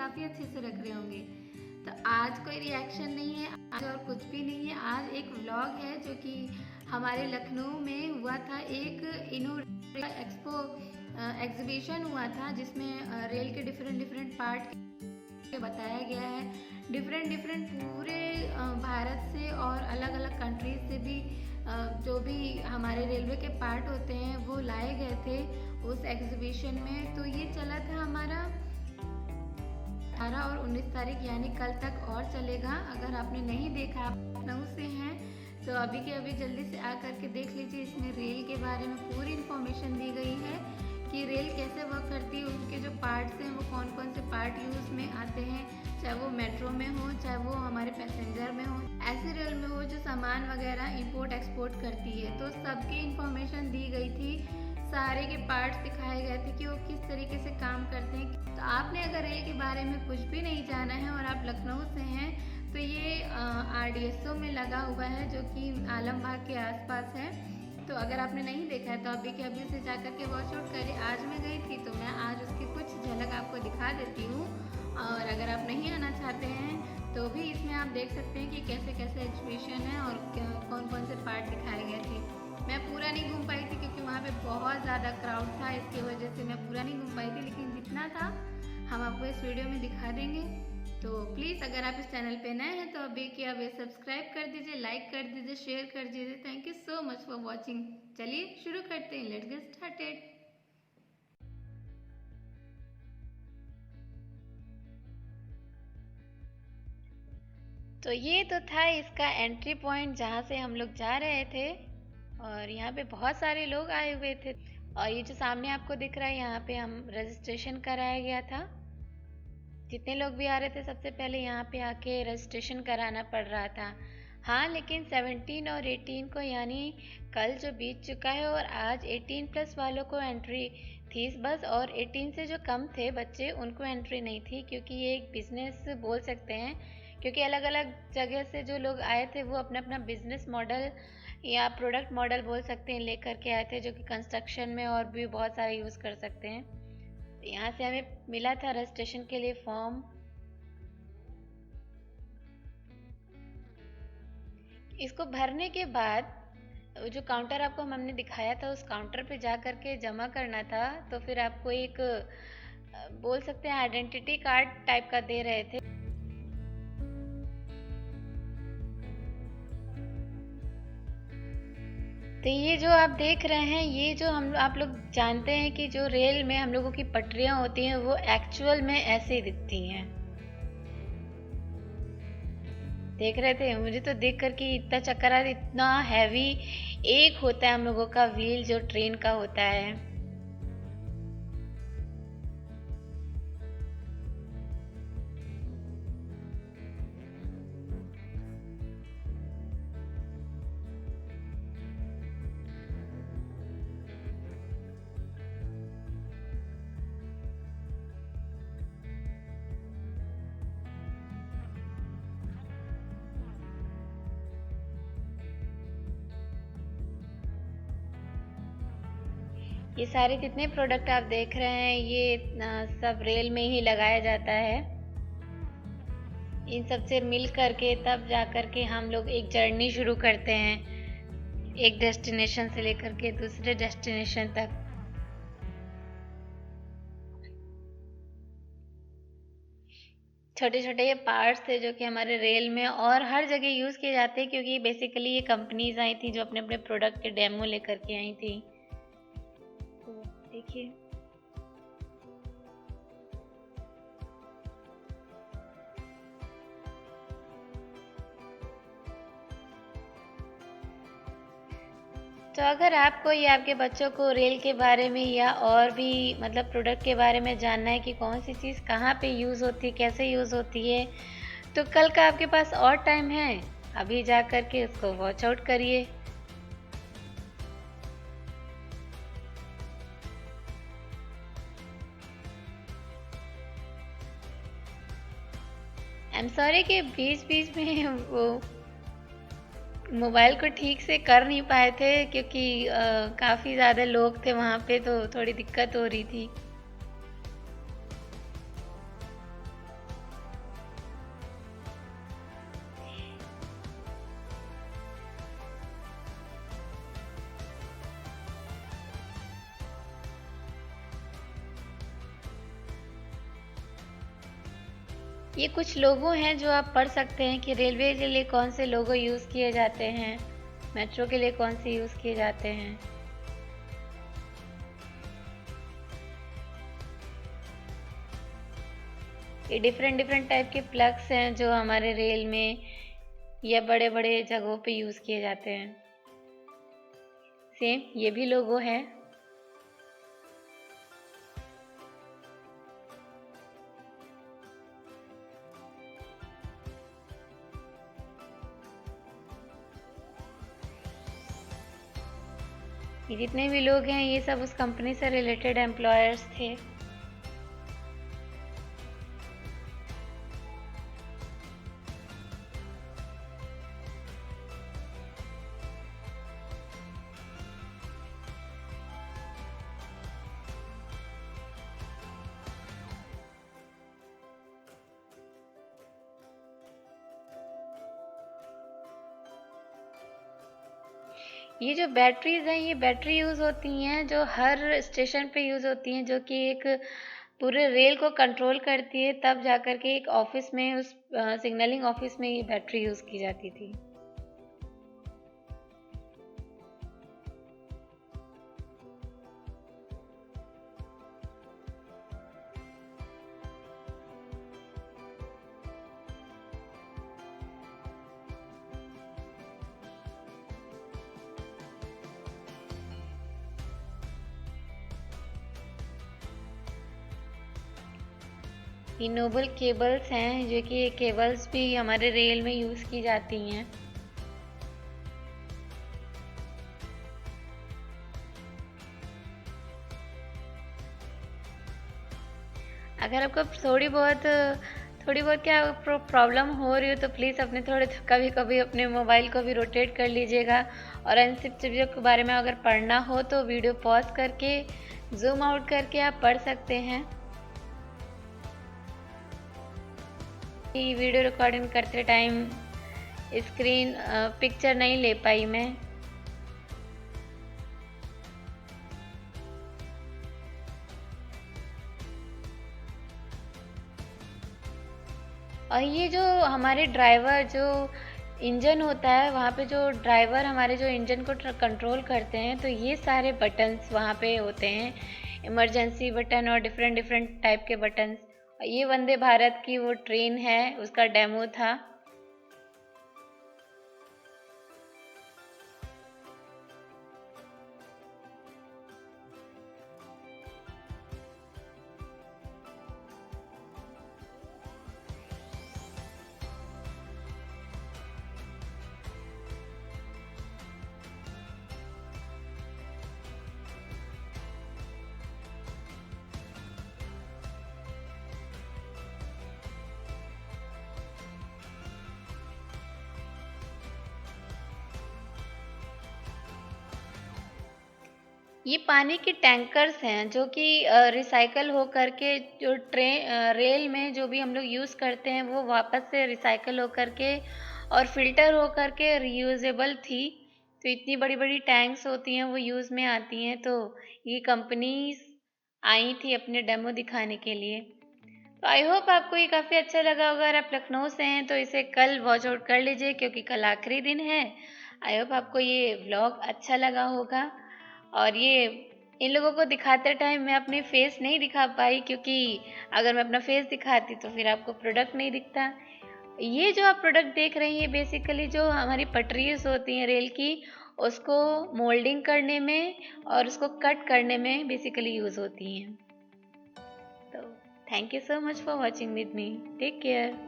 काफ़ी अच्छे से रख रहे होंगे। तो आज कोई रिएक्शन नहीं है, आज और कुछ भी नहीं है। आज एक व्लॉग है जो कि हमारे लखनऊ में हुआ था। एक एक्सपो एग्जीबिशन हुआ था जिसमें रेल के डिफरेंट पार्ट बताया गया है। डिफरेंट पूरे भारत से और अलग अलग कंट्रीज से भी जो भी हमारे रेलवे के पार्ट होते हैं वो लाए गए थे उस एग्जीबिशन में। तो ये चला था हमारा 18 और 19 तारीख यानी कल तक और चलेगा। अगर आपने नहीं देखा, आप लखनऊ से हैं तो अभी के अभी जल्दी से आकर के देख लीजिए। इसमें रेल के बारे में पूरी इन्फॉर्मेशन दी गई है कि रेल कैसे वर्क करती है, उसके जो पार्ट्स हैं वो कौन कौन से पार्ट यूज़ में आते हैं, चाहे वो मेट्रो में हो चाहे वो हमारे पैसेंजर में हो, ऐसी रेल में हो जो सामान वगैरह इंपोर्ट एक्सपोर्ट करती है। तो सबकी इन्फॉर्मेशन दी गई थी, सारे के पार्ट्स दिखाए गए थे कि वो किस तरीके से काम करते हैं। तो आपने अगर रेल के बारे में कुछ भी नहीं जाना है और आप लखनऊ से हैं तो ये RDSO में लगा हुआ है जो कि आलमबाग के आसपास है। तो अगर आपने नहीं देखा है तो अभी के अभी से जाकर के वॉच आउट करिए। आज मैं गई थी तो मैं आज उसकी कुछ झलक आपको दिखा देती हूँ। और अगर आप नहीं आना चाहते हैं तो भी इसमें आप देख सकते हैं कि कैसे कैसे एग्जीबिशन है और कौन कौन से पार्ट दिखाए गए थे। मैं पूरा नहीं घूम पाई थी क्योंकि वहाँ पे बहुत ज़्यादा क्राउड था, इसकी वजह से मैं पूरा नहीं घूम पाई थी, लेकिन जितना था हम आपको इस वीडियो में दिखा देंगे। तो प्लीज़ अगर आप इस चैनल पे नए हैं तो अभी के अभी सब्सक्राइब कर दीजिए, लाइक कर दीजिए, शेयर कर दीजिए। Thank you so much for watching. चलिए शुरू करते हैं, लेट्स गेट स्टार्टेड। तो ये तो था इसका एंट्री पॉइंट जहाँ से हम लोग जा रहे थे और यहाँ पे बहुत सारे लोग आए हुए थे। और ये जो सामने आपको दिख रहा है यहाँ पे हम रजिस्ट्रेशन कराया गया था। जितने लोग भी आ रहे थे सबसे पहले यहाँ पे आके रजिस्ट्रेशन कराना पड़ रहा था। हाँ, लेकिन 17 और 18 को यानी कल जो बीत चुका है और आज 18+ वालों को एंट्री थी बस, और 18 से जो कम थे बच्चे उनको एंट्री नहीं थी, क्योंकि ये एक बिजनेस बोल सकते हैं। क्योंकि अलग अलग जगह से जो लोग आए थे वो अपना अपना बिजनेस मॉडल या प्रोडक्ट मॉडल बोल सकते हैं लेकर के आए थे, जो कि कंस्ट्रक्शन में और भी बहुत सारा यूज़ कर सकते हैं। यहाँ से हमें मिला था रजिस्ट्रेशन के लिए फॉर्म। इसको भरने के बाद जो काउंटर आपको हमने दिखाया था उस काउंटर पे जा कर के जमा करना था। तो फिर आपको एक बोल सकते हैं आइडेंटिटी कार्ड टाइप का दे रहे थे। तो ये जो आप देख रहे हैं, ये जो आप लोग जानते हैं कि जो रेल में हम लोगों की पटरियां होती हैं वो एक्चुअल में ऐसे दिखती हैं। देख रहे थे, मुझे तो देख कर के इतना चक्कर आ रहा, इतना हैवी एक होता है हम लोगों का व्हील जो ट्रेन का होता है। ये सारे जितने प्रोडक्ट आप देख रहे हैं ये सब रेल में ही लगाया जाता है। इन सब से मिल करके तब जा कर के हम लोग एक जर्नी शुरू करते हैं, एक डेस्टिनेशन से लेकर के दूसरे डेस्टिनेशन तक। छोटे छोटे ये पार्ट्स थे जो कि हमारे रेल में और हर जगह यूज़ किए जाते हैं, क्योंकि बेसिकली ये कंपनीज आई थी जो अपने अपने प्रोडक्ट के डेमो लेकर के आई थी। तो देखिए, तो अगर आपको या आपके बच्चों को रेल के बारे में या और भी मतलब प्रोडक्ट के बारे में जानना है कि कौन सी चीज़ कहाँ पे यूज़ होती है, कैसे यूज़ होती है, तो कल का आपके पास और टाइम है, अभी जा कर के उसको वॉच आउट करिए। आई एम सॉरी कि बीच बीच में वो मोबाइल को ठीक से कर नहीं पाए थे, क्योंकि काफ़ी ज़्यादा लोग थे वहाँ पे तो थोड़ी दिक्कत हो रही थी। ये कुछ लोगो हैं जो आप पढ़ सकते हैं कि रेलवे के लिए कौन से लोगो यूज़ किए जाते हैं, मेट्रो के लिए कौन से यूज़ किए जाते हैं। ये डिफरेंट डिफरेंट टाइप के प्लग्स हैं जो हमारे रेल में या बड़े बड़े जगहों पे यूज़ किए जाते हैं। सेम ये भी लोगो है। ये जितने भी लोग हैं ये सब उस कंपनी से रिलेटेड एम्प्लॉयर्स थे। ये जो बैटरीज हैं ये बैटरी यूज़ होती हैं जो हर स्टेशन पे यूज़ होती हैं, जो कि एक पूरे रेल को कंट्रोल करती है। तब जाकर के एक ऑफिस में उस सिग्नलिंग ऑफिस में ये बैटरी यूज़ की जाती थी। ये नोबल केबल्स हैं जो कि ये केबल्स भी हमारे रेल में यूज़ की जाती हैं। अगर आपको थोड़ी बहुत क्या प्रॉब्लम हो रही हो तो प्लीज़ अपने थोड़े कभी कभी अपने मोबाइल को भी रोटेट कर लीजिएगा। और इन सब चीज़ों के बारे में अगर पढ़ना हो तो वीडियो पॉज करके जूम आउट करके आप पढ़ सकते हैं। ये वीडियो रिकॉर्डिंग करते टाइम स्क्रीन पिक्चर नहीं ले पाई मैं। और ये जो हमारे ड्राइवर जो इंजन होता है वहाँ पे जो ड्राइवर हमारे जो इंजन को कंट्रोल करते हैं, तो ये सारे बटन्स वहाँ पे होते हैं, इमरजेंसी बटन और डिफरेंट डिफरेंट टाइप के बटन्स। ये वंदे भारत की वो ट्रेन है, उसका डेमो था। ये पानी के टैंकर्स हैं जो कि रिसाइकल हो करके जो रेल में जो भी हम लोग यूज़ करते हैं वो वापस से रिसाइकल हो करके और फिल्टर हो करके रीयूजेबल थी। तो इतनी बड़ी बड़ी टैंक्स होती हैं वो यूज़ में आती हैं, तो ये कंपनीज आई थी अपने डेमो दिखाने के लिए। तो आई होप आपको ये काफ़ी अच्छा लगा होगा। अगर आप लखनऊ से हैं तो इसे कल वॉच आउट कर लीजिए क्योंकि कल आखिरी दिन है। आई होप आपको ये व्लॉग अच्छा लगा होगा। और ये इन लोगों को दिखाते टाइम मैं अपनी फेस नहीं दिखा पाई, क्योंकि अगर मैं अपना फेस दिखाती तो फिर आपको प्रोडक्ट नहीं दिखता। ये जो आप प्रोडक्ट देख रहे हैं ये बेसिकली जो हमारी पटरीज होती हैं रेल की, उसको मोल्डिंग करने में और उसको कट करने में बेसिकली यूज़ होती हैं। तो thank you so much for watching with me. Take care.